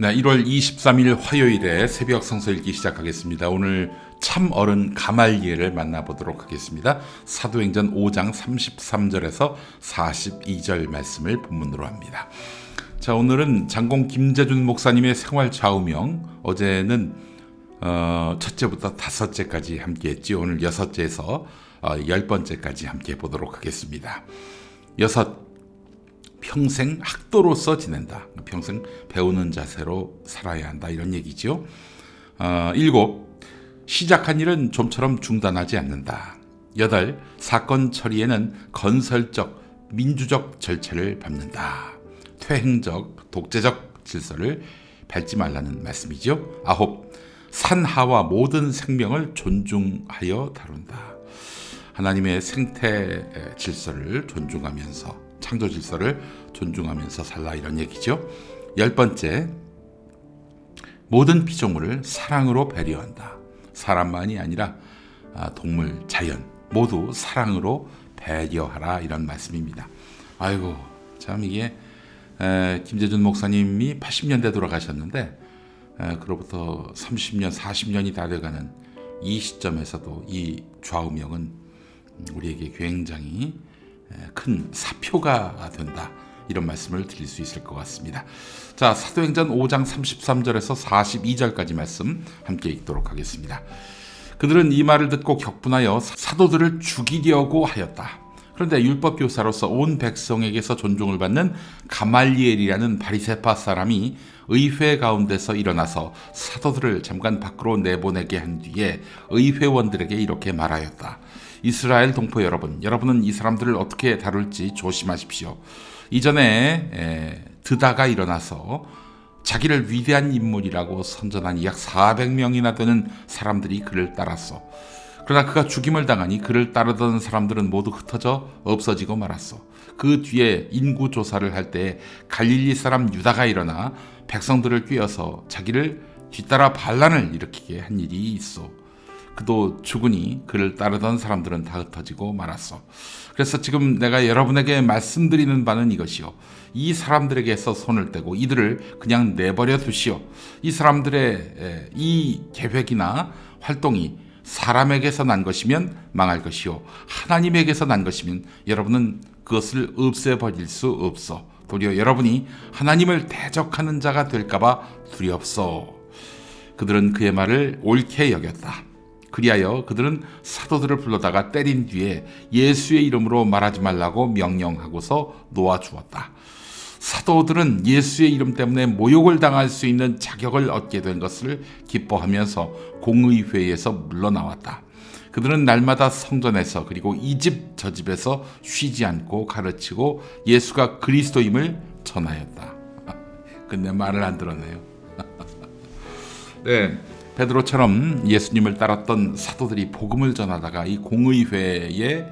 네, 1월 23일 화요일에 새벽 성서 읽기 시작하겠습니다. 오늘 참 어른 가말리엘을 만나보도록 하겠습니다. 사도행전 5장 33절에서 42절 말씀을 본문으로 합니다. 자, 오늘은 장공 김재준 목사님의 생활 좌우명, 어제는 첫째부터 다섯째까지 함께 했지, 오늘 여섯째에서 10번째까지 함께 보도록 하겠습니다. 여섯, 평생 학도로서 지낸다. 평생 배우는 자세로 살아야 한다. 이런 얘기죠. 7, 시작한 일은 좀처럼 중단하지 않는다. 8, 사건 처리에는 건설적, 민주적 절차를 밟는다. 퇴행적, 독재적 질서를 밟지 말라는 말씀이죠. 9, 산하와 모든 생명을 존중하여 다룬다. 하나님의 생태 질서를 존중하면서, 창조 질서를 존중하면서 살라, 이런 얘기죠. 10번째, 모든 피조물을 사랑으로 배려한다. 사람만이 아니라 동물, 자연 모두 사랑으로 배려하라, 이런 말씀입니다. 아이고, 참 이게 김재준 목사님이 80년대 돌아가셨는데 그로부터 30년, 40년이 다 돼가는 이 시점에서도 이 좌우명은 우리에게 굉장히 큰 사표가 된다, 이런 말씀을 드릴 수 있을 것 같습니다. 자, 사도행전 5장 33절에서 42절까지 말씀 함께 읽도록 하겠습니다. 그들은 이 말을 듣고 격분하여 사도들을 죽이려고 하였다. 그런데 율법교사로서 온 백성에게서 존중을 받는 가말리엘이라는 바리새파 사람이 의회 가운데서 일어나서 사도들을 잠깐 밖으로 내보내게 한 뒤에 의회원들에게 이렇게 말하였다. 이스라엘 동포 여러분, 여러분은 이 사람들을 어떻게 다룰지 조심하십시오. 이전에 드다가 일어나서 자기를 위대한 인물이라고 선전한 약 400명이나 되는 사람들이 그를 따랐어. 그러나 그가 죽임을 당하니 그를 따르던 사람들은 모두 흩어져 없어지고 말았어. 그 뒤에 인구 조사를 할 때 갈릴리 사람 유다가 일어나 백성들을 꾀어서 자기를 뒤따라 반란을 일으키게 한 일이 있어. 그도 죽으니 그를 따르던 사람들은 다 흩어지고 말았어. 그래서 지금 내가 여러분에게 말씀드리는 바는 이것이요, 이 사람들에게서 손을 떼고 이들을 그냥 내버려 두시오. 이 사람들의 이 계획이나 활동이 사람에게서 난 것이면 망할 것이요, 하나님에게서 난 것이면 여러분은 그것을 없애버릴 수 없어. 도리어 여러분이 하나님을 대적하는 자가 될까봐 두렵소. 그들은 그의 말을 옳게 여겼다. 그리하여 그들은 사도들을 불러다가 때린 뒤에 예수의 이름으로 말하지 말라고 명령하고서 놓아주었다. 사도들은 예수의 이름 때문에 모욕을 당할 수 있는 자격을 얻게 된 것을 기뻐하면서 공의회에서 물러나왔다. 그들은 날마다 성전에서 그리고 이 집 저 집에서 쉬지 않고 가르치고 예수가 그리스도임을 전하였다. 근데 말을 안 들었네요. 네, 베드로처럼 예수님을 따랐던 사도들이 복음을 전하다가 이 공의회에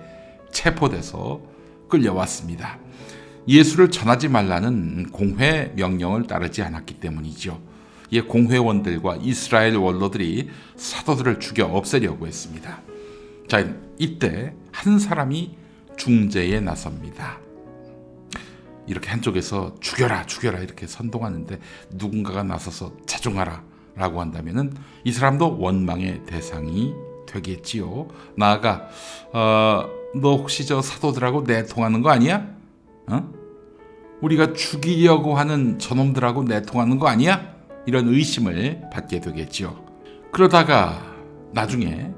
체포돼서 끌려왔습니다. 예수를 전하지 말라는 공회 명령을 따르지 않았기 때문이죠. 이 공회원들과 이스라엘 원로들이 사도들을 죽여 없애려고 했습니다. 자, 이때 한 사람이 중재에 나섭니다. 이렇게 한쪽에서 죽여라 죽여라 이렇게 선동하는데 누군가가 나서서 자중하라 라고 한다면은 이 사람도 원망의 대상이 되겠지요. 나아가 너 혹시 저 사도들하고 내통하는 거 아니야? 우리가 죽이려고 하는 저놈들하고 내통하는 거 아니야? 이런 의심을 받게 되겠지요. 그러다가 나중에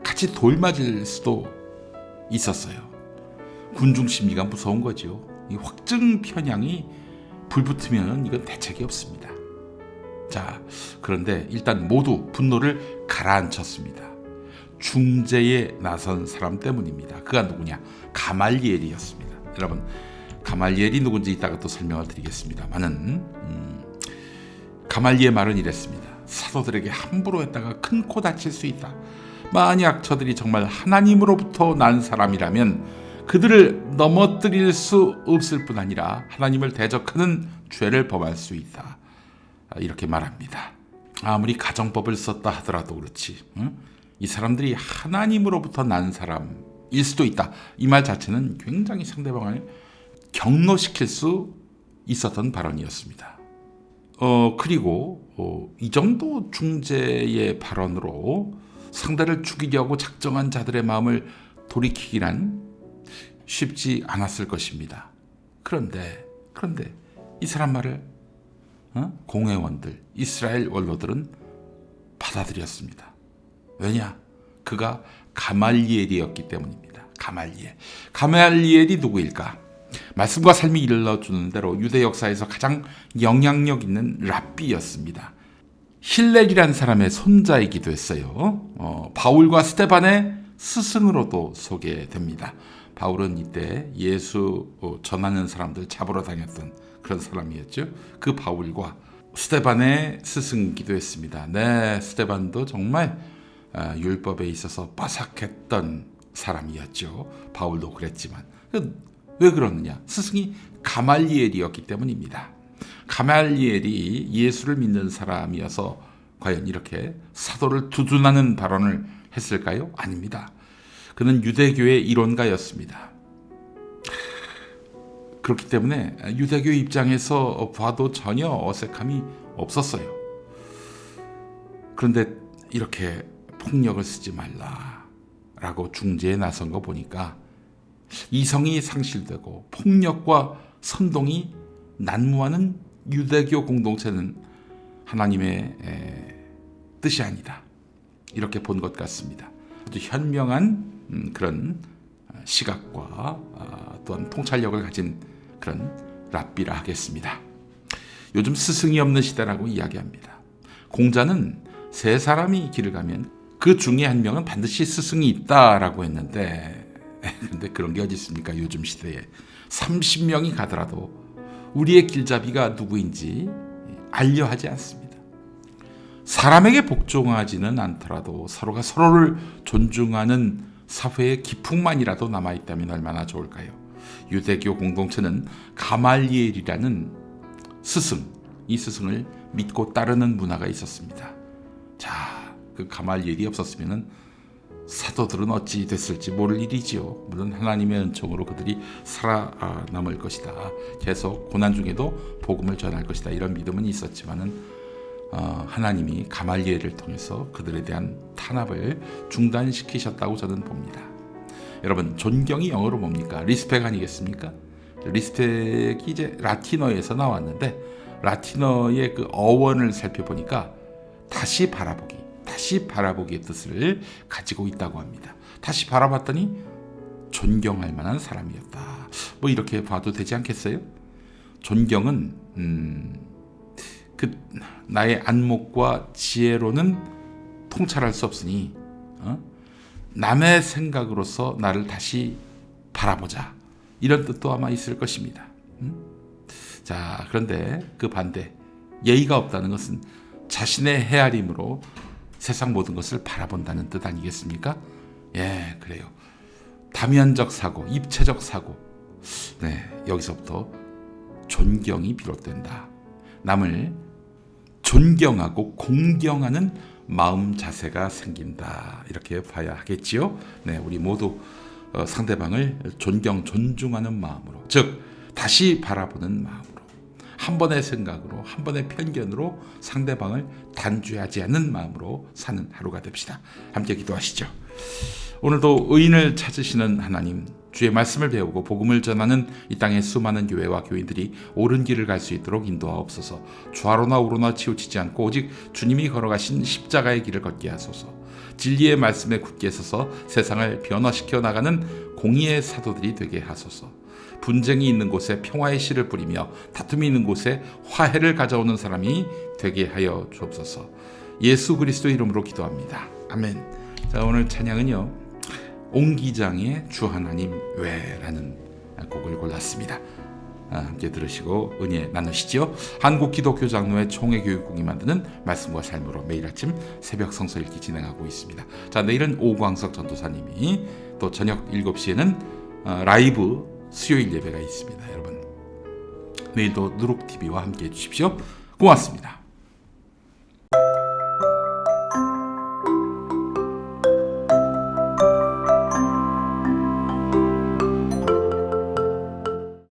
같이 돌 맞을 수도 있었어요. 군중 심리가 무서운 거죠. 이 확증 편향이 불붙으면 이건 대책이 없습니다. 자, 그런데 일단 모두 분노를 가라앉혔습니다. 중재에 나선 사람 때문입니다. 그가 누구냐? 가말리엘이었습니다. 여러분, 가말리엘이 누군지 이따가 또 설명을 드리겠습니다만은 가말리의 말은 이랬습니다. 사도들에게 함부로 했다가 큰 코 다칠 수 있다. 만약 저들이 정말 하나님으로부터 난 사람이라면 그들을 넘어뜨릴 수 없을 뿐 아니라 하나님을 대적하는 죄를 범할 수 있다. 이렇게 말합니다. 아무리 가정법을 썼다 하더라도 그렇지, 이 사람들이 하나님으로부터 난 사람일 수도 있다. 이 말 자체는 굉장히 상대방을 경로시킬 수 있었던 발언이었습니다. 그리고 이 정도 중재의 발언으로 상대를 죽이려고 작정한 자들의 마음을 돌이키기란 쉽지 않았을 것입니다. 그런데 이 사람 말을 공회원들, 이스라엘 원로들은 받아들였습니다. 왜냐? 그가 가말리엘이었기 때문입니다. 가말리엘이 누구일까? 말씀과 삶이 일러주는 대로 유대 역사에서 가장 영향력 있는 랍비였습니다. 힐렐이라는 사람의 손자이기도 했어요. 바울과 스데반의 스승으로도 소개됩니다. 바울은 이때 예수 전하는 사람들 잡으러 다녔던 그런 사람이었죠. 그 바울과 스데반의 스승이기도 했습니다. 네, 스데반도 정말 율법에 있어서 빠삭했던 사람이었죠. 바울도 그랬지만 왜 그러느냐? 스승이 가말리엘이었기 때문입니다. 가말리엘이 예수를 믿는 사람이어서 과연 이렇게 사도를 두둔하는 발언을 했을까요? 아닙니다. 그는 유대교의 이론가였습니다. 그렇기 때문에 유대교 입장에서 봐도 전혀 어색함이 없었어요. 그런데 이렇게 폭력을 쓰지 말라라고 중재에 나선 거 보니까 이성이 상실되고 폭력과 선동이 난무하는 유대교 공동체는 하나님의 뜻이 아니다. 이렇게 본 것 같습니다. 아주 현명한 그런 시각과 또한 통찰력을 가진 그런 랍비라 하겠습니다. 요즘 스승이 없는 시대라고 이야기합니다. 공자는 세 사람이 길을 가면 그 중에 한 명은 반드시 스승이 있다라고 했는데 근데 그런 게 어디 있습니까? 요즘 시대에 30명이 가더라도 우리의 길잡이가 누구인지 알려 하지 않습니다. 사람에게 복종하지는 않더라도 서로가 서로를 존중하는 사회의 기풍만이라도 남아있다면 얼마나 좋을까요? 유대교 공동체는 가말리엘이라는 스승, 이 스승을 믿고 따르는 문화가 있었습니다. 자, 그 가말리엘이 없었으면 사도들은 어찌 됐을지 모를 일이지요. 물론 하나님의 은총으로 그들이 살아남을 것이다. 계속 고난 중에도 복음을 전할 것이다. 이런 믿음은 있었지만은 하나님이 가말리엘을 통해서 그들에 대한 탄압을 중단시키셨다고 저는 봅니다. 여러분, 존경이 영어로 뭡니까? 리스펙 아니겠습니까? 리스펙이 이제 라틴어에서 나왔는데 라틴어의 그 어원을 살펴보니까 다시 바라보기의 뜻을 가지고 있다고 합니다. 다시 바라봤더니 존경할 만한 사람이었다. 뭐 이렇게 봐도 되지 않겠어요? 존경은 그 나의 안목과 지혜로는 통찰할 수 없으니 남의 생각으로서 나를 다시 바라보자. 이런 뜻도 아마 있을 것입니다. 자, 그런데 그 반대, 예의가 없다는 것은 자신의 헤아림으로 세상 모든 것을 바라본다는 뜻 아니겠습니까? 예, 그래요. 다면적 사고, 입체적 사고. 네, 여기서부터 존경이 비롯된다. 남을 존경하고 공경하는 마음 자세가 생긴다. 이렇게 봐야 하겠지요. 네, 우리 모두 상대방을 존중하는 마음으로, 즉 다시 바라보는 마음으로, 한 번의 생각으로, 한 번의 편견으로 상대방을 단죄하지 않는 마음으로 사는 하루가 됩시다. 함께 기도하시죠. 오늘도 의인을 찾으시는 하나님, 주의 말씀을 배우고 복음을 전하는 이 땅의 수많은 교회와 교인들이 옳은 길을 갈 수 있도록 인도하옵소서. 좌로나 우로나 치우치지 않고 오직 주님이 걸어가신 십자가의 길을 걷게 하소서. 진리의 말씀에 굳게 서서 세상을 변화시켜 나가는 공의의 사도들이 되게 하소서. 분쟁이 있는 곳에 평화의 씨를 뿌리며 다툼이 있는 곳에 화해를 가져오는 사람이 되게 하여 주옵소서. 예수 그리스도 이름으로 기도합니다. 아멘. 자, 오늘 찬양은요, 옹기장의 주 하나님 왜라는 곡을 골랐습니다. 함께 들으시고 은혜 나누시죠. 한국기독교장로회 총회교육국이 만드는 말씀과 삶으로 매일 아침 새벽 성서 읽기 진행하고 있습니다. 자, 내일은 오광석 전도사님이, 또 저녁 7시에는 라이브 수요일 예배가 있습니다. 여러분, 내일도 누룩TV와 함께 해주십시오. 고맙습니다.